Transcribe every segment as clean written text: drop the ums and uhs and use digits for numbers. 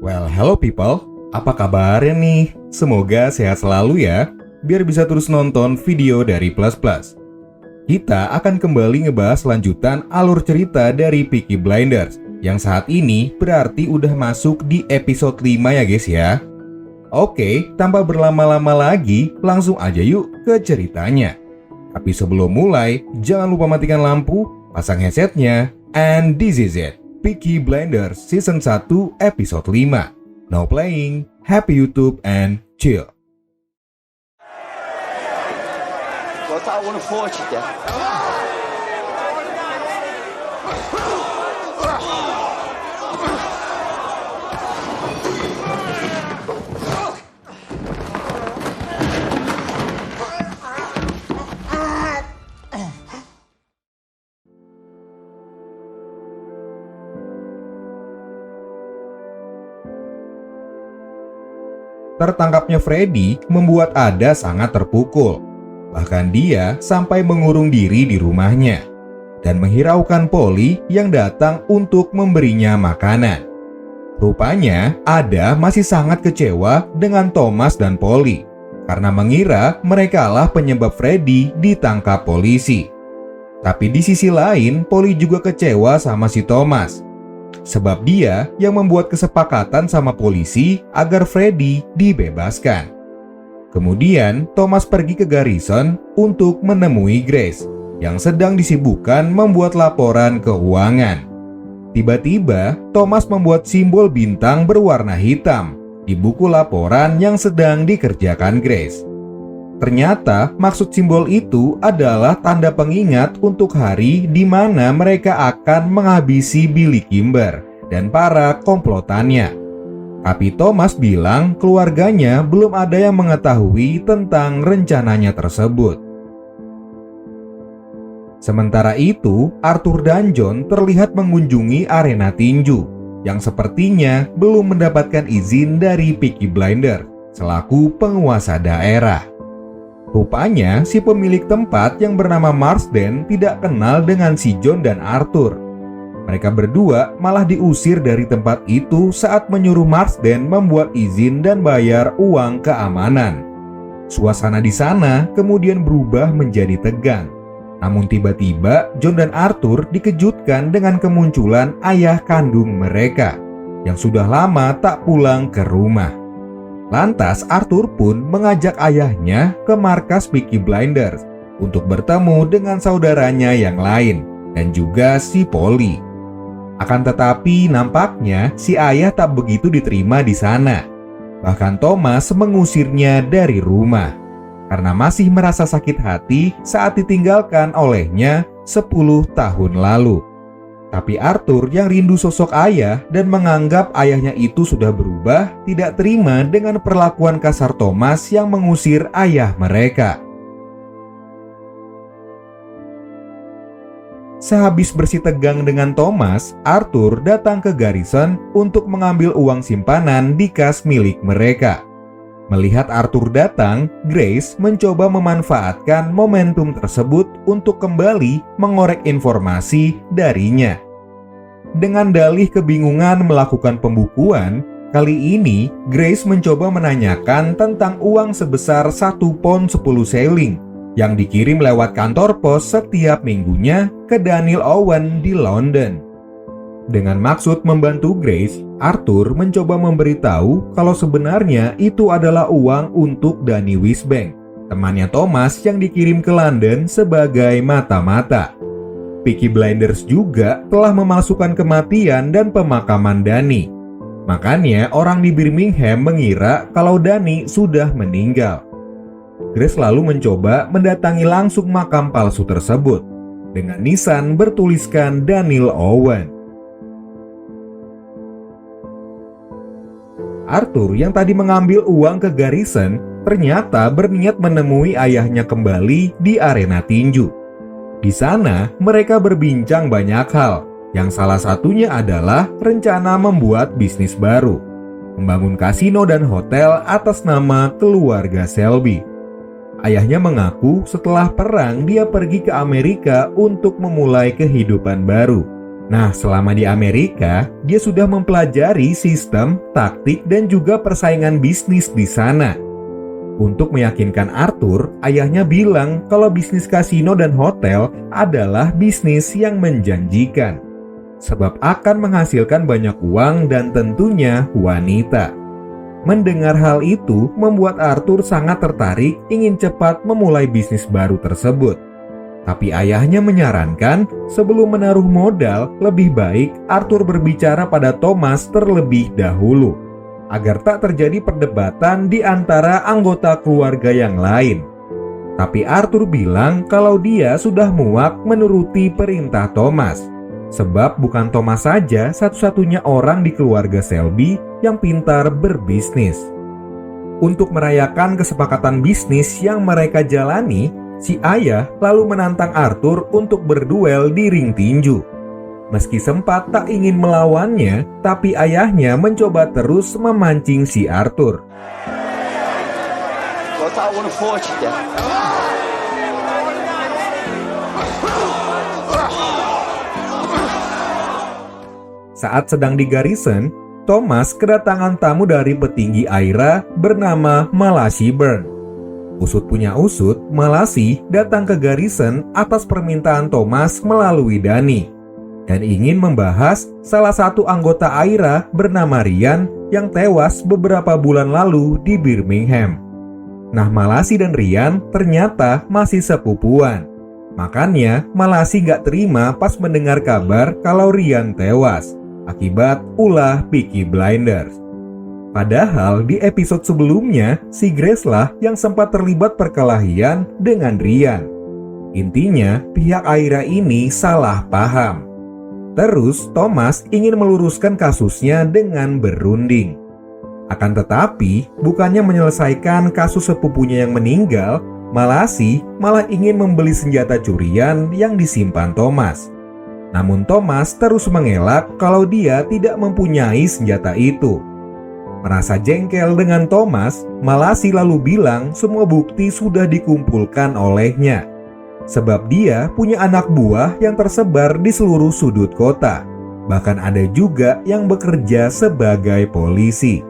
Well, hello people. Apa kabarnya nih? Semoga sehat selalu ya, biar bisa terus nonton video dari Plus Plus. Kita akan kembali ngebahas lanjutan alur cerita dari Peaky Blinders, yang saat ini berarti udah masuk di episode 5 ya guys ya. Oke, tanpa berlama-lama lagi, langsung aja yuk ke ceritanya. Tapi sebelum mulai, jangan lupa matikan lampu, pasang headsetnya, and this is it. Peaky Blinders Season 1 Episode 5. Now playing, happy YouTube and chill. Well, I thought I wouldn't force you there. Tertangkapnya Freddy membuat Ada sangat terpukul. Bahkan dia sampai mengurung diri di rumahnya dan menghiraukan Polly yang datang untuk memberinya makanan. Rupanya Ada masih sangat kecewa dengan Thomas dan Polly karena mengira merekalah penyebab Freddy ditangkap polisi. Tapi di sisi lain, Polly juga kecewa sama si Thomas, sebab dia yang membuat kesepakatan sama polisi agar Freddy dibebaskan. Kemudian Thomas pergi ke Garrison untuk menemui Grace yang sedang disibukkan membuat laporan keuangan. Tiba-tiba Thomas membuat simbol bintang berwarna hitam di buku laporan yang sedang dikerjakan Grace. Ternyata maksud simbol itu adalah tanda pengingat untuk hari di mana mereka akan menghabisi Billy Kimber dan para komplotannya. Tapi Thomas bilang keluarganya belum ada yang mengetahui tentang rencananya tersebut. Sementara itu, Arthur dan John terlihat mengunjungi arena tinju yang sepertinya belum mendapatkan izin dari Peaky Blinders selaku penguasa daerah. Rupanya si pemilik tempat yang bernama Marsden tidak kenal dengan si John dan Arthur. Mereka berdua malah diusir dari tempat itu saat menyuruh Marsden membuat izin dan bayar uang keamanan. Suasana di sana kemudian berubah menjadi tegang. Namun tiba-tiba John dan Arthur dikejutkan dengan kemunculan ayah kandung mereka yang sudah lama tak pulang ke rumah. Lantas Arthur pun mengajak ayahnya ke markas Peaky Blinders untuk bertemu dengan saudaranya yang lain dan juga si Polly. Akan tetapi nampaknya si ayah tak begitu diterima di sana. Bahkan Thomas mengusirnya dari rumah karena masih merasa sakit hati saat ditinggalkan olehnya 10 tahun lalu. Tapi Arthur yang rindu sosok ayah dan menganggap ayahnya itu sudah berubah, tidak terima dengan perlakuan kasar Thomas yang mengusir ayah mereka. Sehabis bersih tegang dengan Thomas, Arthur datang ke Garrison untuk mengambil uang simpanan di kas milik mereka. Melihat Arthur datang, Grace mencoba memanfaatkan momentum tersebut untuk kembali mengorek informasi darinya. Dengan dalih kebingungan melakukan pembukuan, kali ini Grace mencoba menanyakan tentang uang sebesar 1 pound 10 shilling yang dikirim lewat kantor pos setiap minggunya ke Daniel Owen di London. Dengan maksud membantu Grace, Arthur mencoba memberitahu kalau sebenarnya itu adalah uang untuk Danny Wisbank, temannya Thomas yang dikirim ke London sebagai mata-mata. Peaky Blinders juga telah memalsukan kematian dan pemakaman Danny. Makanya orang di Birmingham mengira kalau Danny sudah meninggal. Grace lalu mencoba mendatangi langsung makam palsu tersebut dengan nisan bertuliskan Daniel Owen. Arthur yang tadi mengambil uang ke Garrison ternyata berniat menemui ayahnya kembali di arena tinju. Di sana mereka berbincang banyak hal, yang salah satunya adalah rencana membuat bisnis baru, membangun kasino dan hotel atas nama keluarga Selby. Ayahnya mengaku setelah perang dia pergi ke Amerika untuk memulai kehidupan baru, Nah, selama di Amerika, dia sudah mempelajari sistem, taktik, dan juga persaingan bisnis di sana. Untuk meyakinkan Arthur, ayahnya bilang kalau bisnis kasino dan hotel adalah bisnis yang menjanjikan, sebab akan menghasilkan banyak uang dan tentunya wanita. Mendengar hal itu membuat Arthur sangat tertarik ingin cepat memulai bisnis baru tersebut. Tapi ayahnya menyarankan sebelum menaruh modal, lebih baik Arthur berbicara pada Thomas terlebih dahulu, agar tak terjadi perdebatan di antara anggota keluarga yang lain. Tapi Arthur bilang kalau dia sudah muak menuruti perintah Thomas, sebab bukan Thomas saja satu-satunya orang di keluarga Shelby yang pintar berbisnis. Untuk merayakan kesepakatan bisnis yang mereka jalani, si ayah lalu menantang Arthur untuk berduel di ring tinju. Meski sempat tak ingin melawannya, tapi ayahnya mencoba terus memancing si Arthur. Saat sedang di garrison, Thomas kedatangan tamu dari petinggi Aira bernama Malachi Burn. Usut punya usut, Malachi datang ke garrison atas permintaan Thomas melalui Danny dan ingin membahas salah satu anggota Aira bernama Ryan yang tewas beberapa bulan lalu di Birmingham. Nah, Malachi dan Ryan ternyata masih sepupuan. Makanya Malachi gak terima pas mendengar kabar kalau Ryan tewas akibat ulah Peaky Blinders. Padahal di episode sebelumnya, si Grace lah yang sempat terlibat perkelahian dengan Ryan. Intinya, pihak Aira ini salah paham. Terus, Thomas ingin meluruskan kasusnya dengan berunding. Akan tetapi, bukannya menyelesaikan kasus sepupunya yang meninggal, Malachi malah ingin membeli senjata curian yang disimpan Thomas. Namun Thomas terus mengelak kalau dia tidak mempunyai senjata itu. Merasa jengkel dengan Thomas, Malachi lalu bilang semua bukti sudah dikumpulkan olehnya, sebab dia punya anak buah yang tersebar di seluruh sudut kota. Bahkan ada juga yang bekerja sebagai polisi.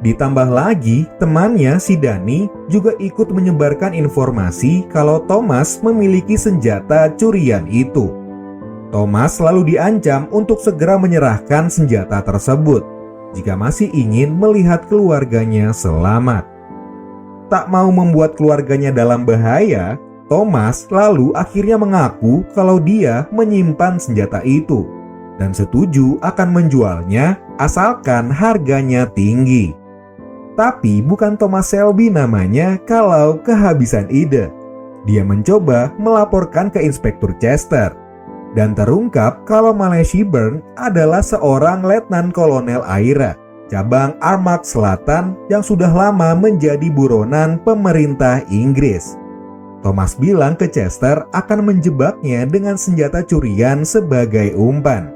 Ditambah lagi, temannya si Danny juga ikut menyebarkan informasi kalau Thomas memiliki senjata curian itu. Thomas lalu diancam untuk segera menyerahkan senjata tersebut jika masih ingin melihat keluarganya selamat. Tak mau membuat keluarganya dalam bahaya, Thomas lalu akhirnya mengaku kalau dia menyimpan senjata itu dan setuju akan menjualnya asalkan harganya tinggi. Tapi bukan Thomas Shelby namanya kalau kehabisan ide. Dia mencoba melaporkan ke Inspektur Chester dan terungkap kalau Malachi Burn adalah seorang letnan kolonel Aira, cabang Armagh Selatan yang sudah lama menjadi buronan pemerintah Inggris. Thomas bilang ke Chester akan menjebaknya dengan senjata curian sebagai umpan.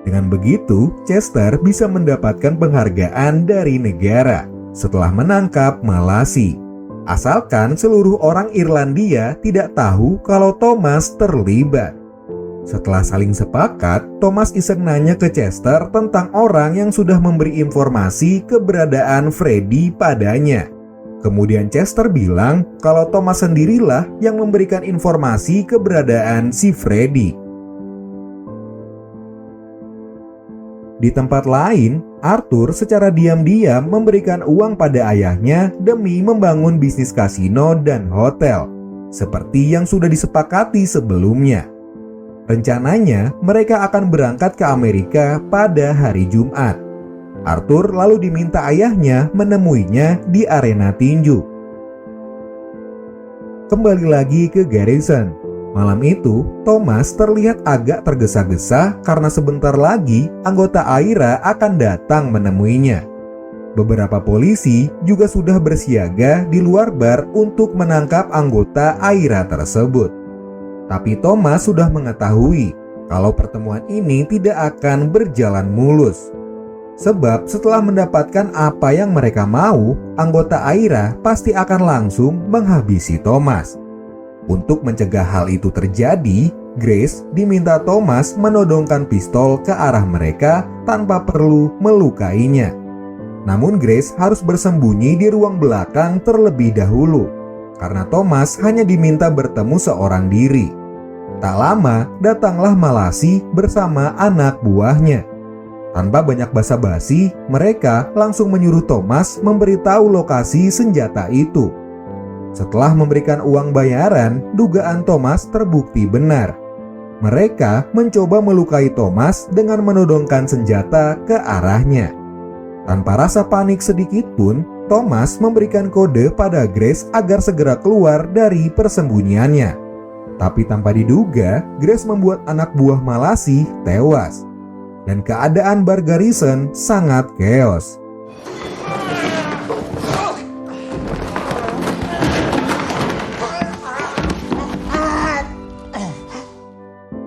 Dengan begitu, Chester bisa mendapatkan penghargaan dari negara setelah menangkap Malachi. Asalkan seluruh orang Irlandia tidak tahu kalau Thomas terlibat. Setelah saling sepakat, Thomas iseng nanya ke Chester tentang orang yang sudah memberi informasi keberadaan Freddy padanya. Kemudian Chester bilang kalau Thomas sendirilah yang memberikan informasi keberadaan si Freddy. Di tempat lain, Arthur secara diam-diam memberikan uang pada ayahnya demi membangun bisnis kasino dan hotel, seperti yang sudah disepakati sebelumnya. Rencananya, mereka akan berangkat ke Amerika pada hari Jumat. Arthur lalu diminta ayahnya menemuinya di arena tinju. Kembali lagi ke garrison. Malam itu, Thomas terlihat agak tergesa-gesa karena sebentar lagi anggota Aira akan datang menemuinya. Beberapa polisi juga sudah bersiaga di luar bar untuk menangkap anggota Aira tersebut. Tapi Thomas sudah mengetahui kalau pertemuan ini tidak akan berjalan mulus. Sebab setelah mendapatkan apa yang mereka mau, anggota Aira pasti akan langsung menghabisi Thomas. Untuk mencegah hal itu terjadi, Grace diminta Thomas menodongkan pistol ke arah mereka tanpa perlu melukainya. Namun Grace harus bersembunyi di ruang belakang terlebih dahulu, karena Thomas hanya diminta bertemu seorang diri. Tak lama, datanglah Malasi bersama anak buahnya. Tanpa banyak basa-basi, mereka langsung menyuruh Thomas memberitahu lokasi senjata itu. Setelah memberikan uang bayaran, dugaan Thomas terbukti benar. Mereka mencoba melukai Thomas dengan menodongkan senjata ke arahnya. Tanpa rasa panik sedikit pun, Thomas memberikan kode pada Grace agar segera keluar dari persembunyiannya. Tapi tanpa diduga, Grace membuat anak buah Malasi tewas. Dan keadaan bar Garrison sangat chaos.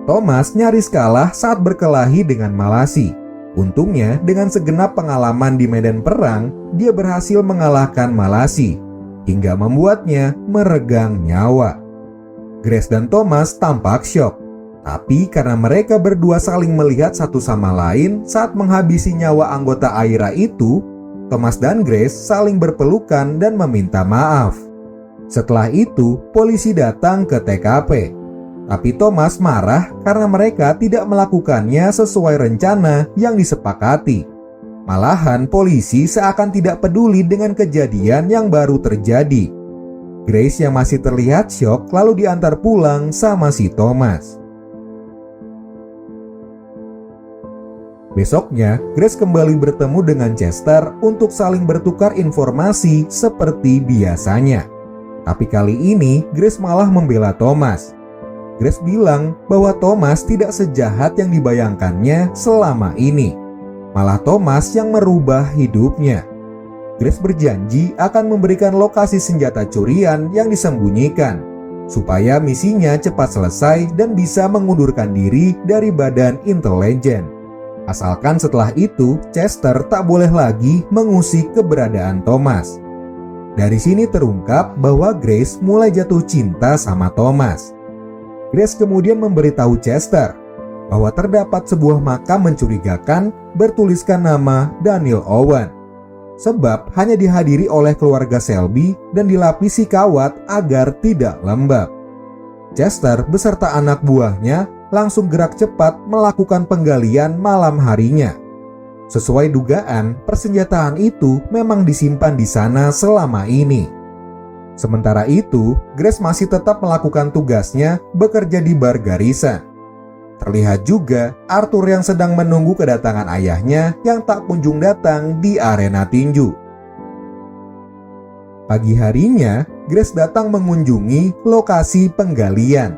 Thomas nyaris kalah saat berkelahi dengan Malasi. Untungnya, dengan segenap pengalaman di medan perang, dia berhasil mengalahkan Malasi, hingga membuatnya meregang nyawa. Grace dan Thomas tampak syok. Tapi karena mereka berdua saling melihat satu sama lain saat menghabisi nyawa anggota Aira itu, Thomas dan Grace saling berpelukan dan meminta maaf. Setelah itu, polisi datang ke TKP. Tapi Thomas marah karena mereka tidak melakukannya sesuai rencana yang disepakati. Malahan polisi seakan tidak peduli dengan kejadian yang baru terjadi. Grace yang masih terlihat syok lalu diantar pulang sama si Thomas. Besoknya, Grace kembali bertemu dengan Chester untuk saling bertukar informasi seperti biasanya. Tapi kali ini, Grace malah membela Thomas. Grace bilang bahwa Thomas tidak sejahat yang dibayangkannya selama ini. Malah Thomas yang merubah hidupnya. Grace berjanji akan memberikan lokasi senjata curian yang disembunyikan, supaya misinya cepat selesai dan bisa mengundurkan diri dari badan intelijen. Asalkan setelah itu, Chester tak boleh lagi mengusik keberadaan Thomas. Dari sini terungkap bahwa Grace mulai jatuh cinta sama Thomas. Grace kemudian memberitahu Chester bahwa terdapat sebuah makam mencurigakan bertuliskan nama Daniel Owen. Sebab hanya dihadiri oleh keluarga Selby dan dilapisi kawat agar tidak lembab. Chester beserta anak buahnya langsung gerak cepat melakukan penggalian malam harinya. Sesuai dugaan, persenjataan itu memang disimpan di sana selama ini. Sementara itu, Grace masih tetap melakukan tugasnya bekerja di bar Garrison. Terlihat juga Arthur yang sedang menunggu kedatangan ayahnya yang tak kunjung datang di arena tinju. Pagi harinya, Grace datang mengunjungi lokasi penggalian.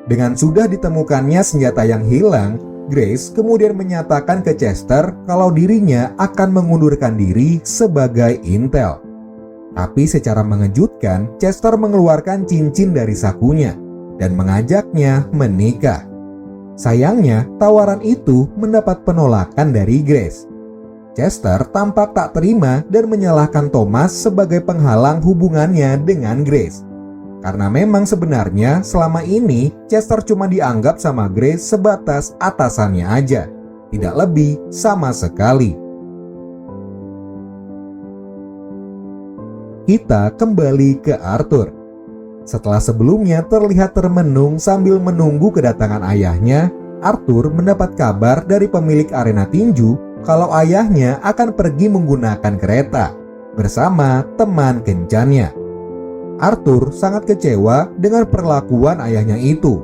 Dengan sudah ditemukannya senjata yang hilang, Grace kemudian menyatakan ke Chester kalau dirinya akan mengundurkan diri sebagai intel. Tapi secara mengejutkan, Chester mengeluarkan cincin dari sakunya dan mengajaknya menikah. Sayangnya, tawaran itu mendapat penolakan dari Grace. Chester tampak tak terima dan menyalahkan Thomas sebagai penghalang hubungannya dengan Grace. Karena memang sebenarnya selama ini Chester cuma dianggap sama Grace sebatas atasannya aja, tidak lebih sama sekali. Kita kembali ke Arthur. Setelah sebelumnya terlihat termenung sambil menunggu kedatangan ayahnya, Arthur mendapat kabar dari pemilik arena tinju kalau ayahnya akan pergi menggunakan kereta bersama teman kencannya. Arthur sangat kecewa dengan perlakuan ayahnya itu.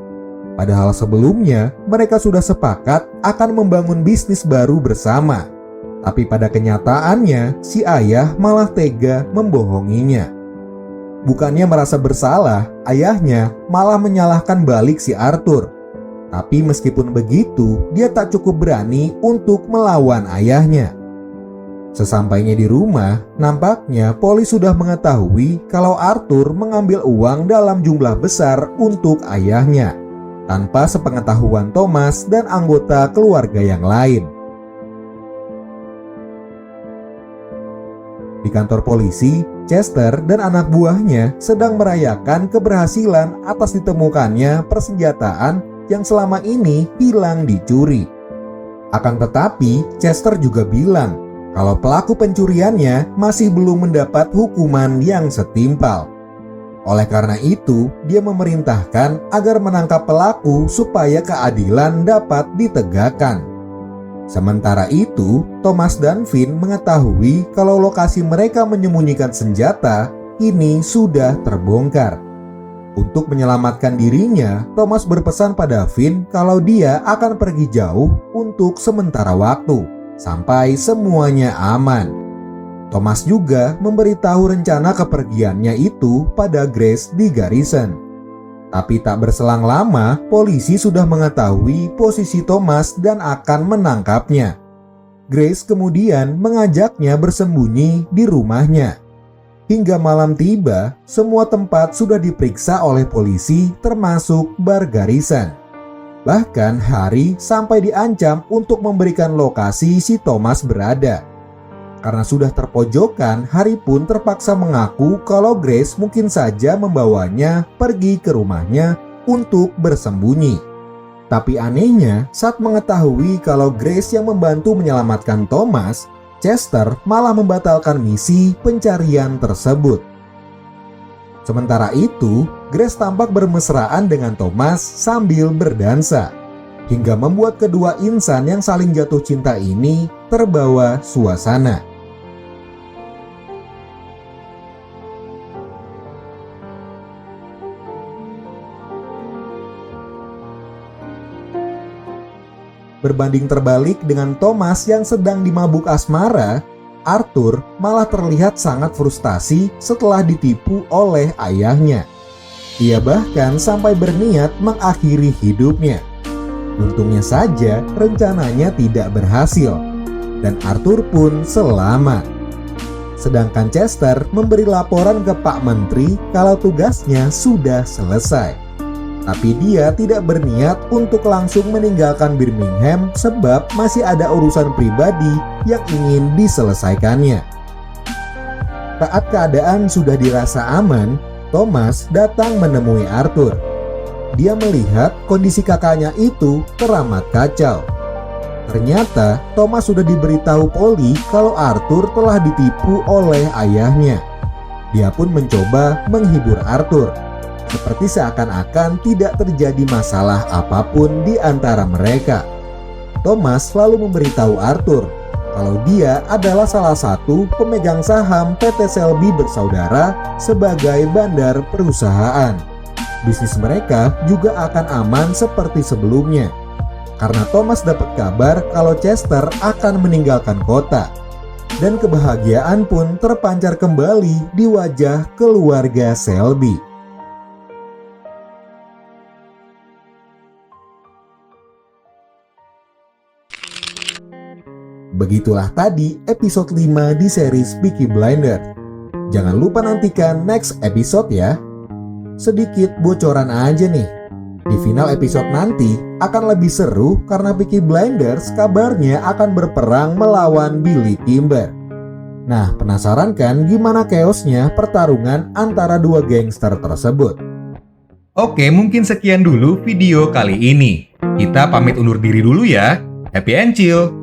Padahal sebelumnya mereka sudah sepakat akan membangun bisnis baru bersama. Tapi pada kenyataannya si ayah malah tega membohonginya. Bukannya merasa bersalah, ayahnya malah menyalahkan balik si Arthur. Tapi meskipun begitu, dia tak cukup berani untuk melawan ayahnya. Sesampainya di rumah, nampaknya Polly sudah mengetahui kalau Arthur mengambil uang dalam jumlah besar untuk ayahnya, tanpa sepengetahuan Thomas dan anggota keluarga yang lain. Di kantor polisi, Chester dan anak buahnya sedang merayakan keberhasilan atas ditemukannya persenjataan yang selama ini hilang dicuri. Akan tetapi, Chester juga bilang kalau pelaku pencuriannya masih belum mendapat hukuman yang setimpal. Oleh karena itu, dia memerintahkan agar menangkap pelaku supaya keadilan dapat ditegakkan. Sementara itu, Thomas dan Finn mengetahui kalau lokasi mereka menyembunyikan senjata ini sudah terbongkar. Untuk menyelamatkan dirinya, Thomas berpesan pada Finn kalau dia akan pergi jauh untuk sementara waktu, sampai semuanya aman. Thomas juga memberitahu rencana kepergiannya itu pada Grace di Garrison. Tapi tak berselang lama, polisi sudah mengetahui posisi Thomas dan akan menangkapnya. Grace kemudian mengajaknya bersembunyi di rumahnya. Hingga malam tiba, semua tempat sudah diperiksa oleh polisi termasuk bar Garrison. Bahkan Harry sampai diancam untuk memberikan lokasi si Thomas berada. Karena sudah terpojokan, Harry pun terpaksa mengaku kalau Grace mungkin saja membawanya pergi ke rumahnya untuk bersembunyi. Tapi anehnya, saat mengetahui kalau Grace yang membantu menyelamatkan Thomas, Chester malah membatalkan misi pencarian tersebut. Sementara itu, Grace tampak bermesraan dengan Thomas sambil berdansa, hingga membuat kedua insan yang saling jatuh cinta ini terbawa suasana. Berbanding terbalik dengan Thomas yang sedang dimabuk asmara, Arthur malah terlihat sangat frustasi setelah ditipu oleh ayahnya. Ia bahkan sampai berniat mengakhiri hidupnya. Untungnya saja rencananya tidak berhasil, dan Arthur pun selamat. Sedangkan Chester memberi laporan ke Pak Menteri kalau tugasnya sudah selesai. Tapi dia tidak berniat untuk langsung meninggalkan Birmingham sebab masih ada urusan pribadi yang ingin diselesaikannya. Saat keadaan sudah dirasa aman, Thomas datang menemui Arthur. Dia melihat kondisi kakaknya itu teramat kacau. Ternyata Thomas sudah diberitahu Polly kalau Arthur telah ditipu oleh ayahnya. Dia pun mencoba menghibur Arthur, seperti seakan-akan tidak terjadi masalah apapun di antara mereka. Thomas selalu memberitahu Arthur kalau dia adalah salah satu pemegang saham PT Selby Bersaudara sebagai bandar perusahaan. Bisnis mereka juga akan aman seperti sebelumnya, karena Thomas dapat kabar kalau Chester akan meninggalkan kota. Dan kebahagiaan pun terpancar kembali di wajah keluarga Selby. Begitulah tadi episode 5 di series Peaky Blinders. Jangan lupa nantikan next episode ya. Sedikit bocoran aja nih. Di final episode nanti akan lebih seru karena Peaky Blinders kabarnya akan berperang melawan Billy Kimber. Nah, penasaran kan gimana chaosnya pertarungan antara dua gangster tersebut? Oke, mungkin sekian dulu video kali ini. Kita pamit undur diri dulu ya. Happy and chill.